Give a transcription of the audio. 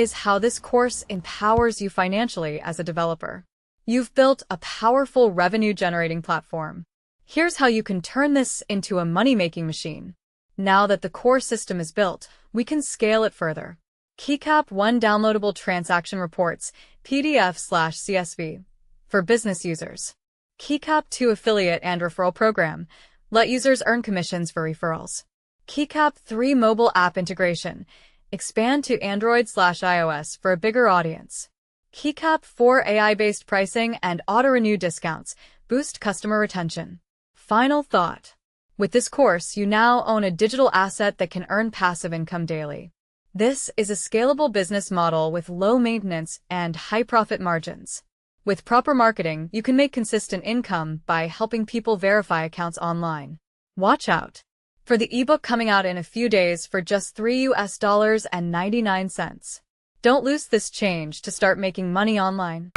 is how this course empowers you financially as a developer. You've built a powerful revenue-generating platform. Here's how you can turn this into a money-making machine. Now that the core system is built, we can scale it further. KeyCap 1 Downloadable Transaction Reports, PDF/CSV, for business users. KeyCap 2 Affiliate and Referral Program. Let users earn commissions for referrals. KeyCap 3 Mobile App Integration. Expand to Android/iOS for a bigger audience. KeyCap 4 AI-based pricing and auto-renew discounts. Boost customer retention. Final thought. With this course, you now own a digital asset that can earn passive income daily. This is a scalable business model with low maintenance and high profit margins. With proper marketing, you can make consistent income by helping people verify accounts online. Watch out for the ebook coming out in a few days for just $3.99. Don't lose this change to start making money online.